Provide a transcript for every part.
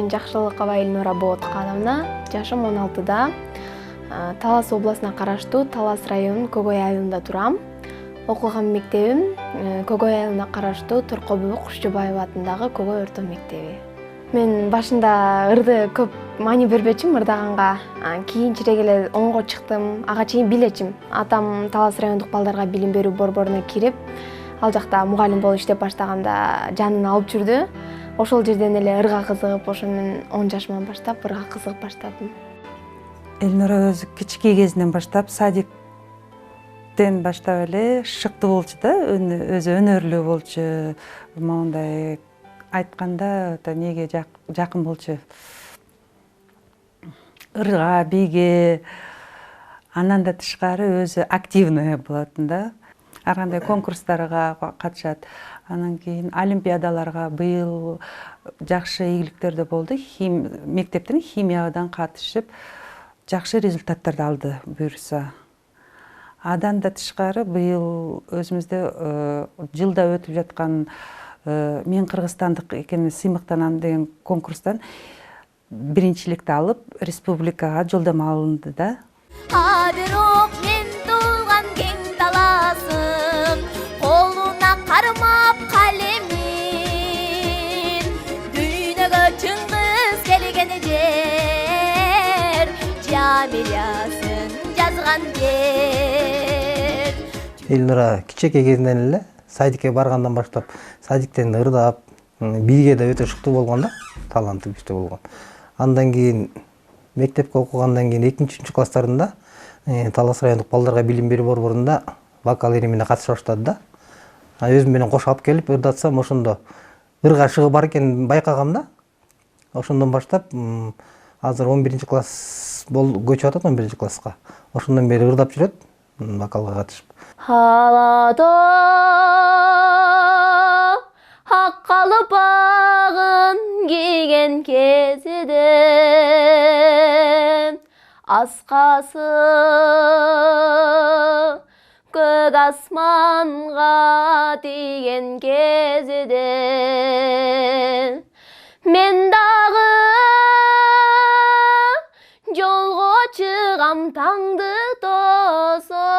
Жакшылыкова Элнура Болоткановна, жашым 16-да. Талас областына караштуу Талас районунун Көгөй айылында турам. Окуган мектебим Көгөй айылына караштуу Торкобу Кушчубаева атындагы Көгөй орто мектеби. Мен башында ырды көп маани бербечим ырдаганга. Кийинчерээк эле оңго чыктым, ага чейин билечим. Атам Талас райондук балдарга билим берүү борборуна кирип, ал жакта мугалим болуп иштеп баштаганда жанын алып жүрдү. Ошол жерден эле ырга кызыгып, ошо мен 10 жашыман баштап ырга кызыгып баштадым. Элнура өзү кичикей кезинен баштап, садиктен баштап эле шыктуу болчу да, өзү өнөрлүү болчу. Мондай айтканда, неге жакын болчу. Ырга, биге, андан да тышкары өзү активный болотун да. Ар кандай конкурстарга катышат. Анан кийин олимпиадаларга быйыл жакшы ийгиликтер болду. Мектептен химиядан катышып, жакшы результаттарды алды буюрса. Адан да тышкары быйыл өзүмүздө жылда өтүп жаткан мен кыргызстандык экенин сыймыктанам деген конкурстан биринчиликти алып, республикага жолдомо алынды да. Бирок мен туулган кең таласым, колуна кармап калемин, дүйнөгө чыңгыз келген жер, жамилиясын жазган жер. Элнура кичинекей кезинен эле садикке баргандан баштап, садиктен ырдап, биге да өтө шыктуу болгон да, таланты күчтүү болгон. Андан кийин мектепке окугандан кийин 2-3 класстарында Талас райондук балдарга билим берүү борборунда вокал иримине катыша баштады да. Өзүм менен кош алып келип ырдатсам, ошондо ырга шыгы бар экенин байкагам да. Ошондон баштап азыр 11-класс көчүп атат, 11-класска. Ошондон бери ырдап жүрөт, вокалга катышып. Халада ак калпагын кийген кезиде, аскасы көк асманга тийген кезиде, мен дагы жолго чыгам таңды тосо,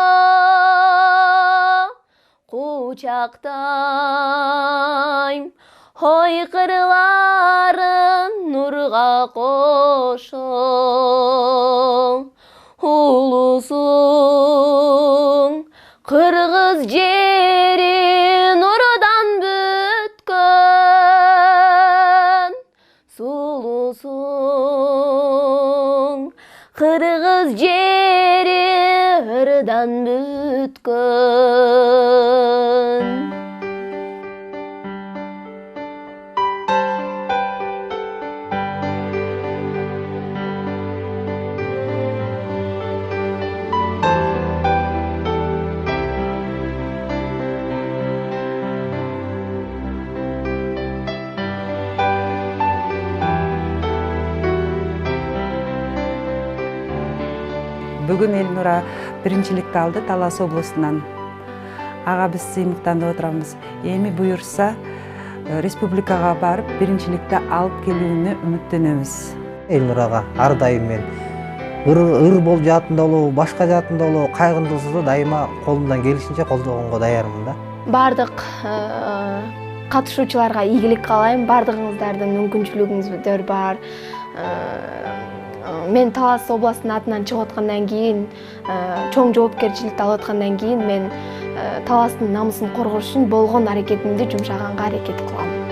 кучактайм ойкырларын нурга кошо, улусуң кыргыз жери нурдан бүткөн, сулусуң кыргыз жери ырдан бүткөн. Бүгүн Элнура биринчиликти алды Талас областынан. Ага биз сыймыктанып отурабыз. Эми буюрса республикага барып биринчиликти алып келүүнү үмүттөнөбүз. Элнурага ар дайым мен ыр болуп жатында болобу, башка жатында болобу, кайгындысызды дайыма колумдан келишинче колдогонго даярмын да. Бардык катышуучуларга ийгилик каалайм. Бардыгыңыздардын мүмкүнчүлүгүңүздөр бар. Мен Талас областынын атынан чыгып аткандан кийин, чоң жоопкерчиликти алып аткандан кийин мен Таластын намысын коргош үчүн болгон аракетимди жумшаганга аракет кылам.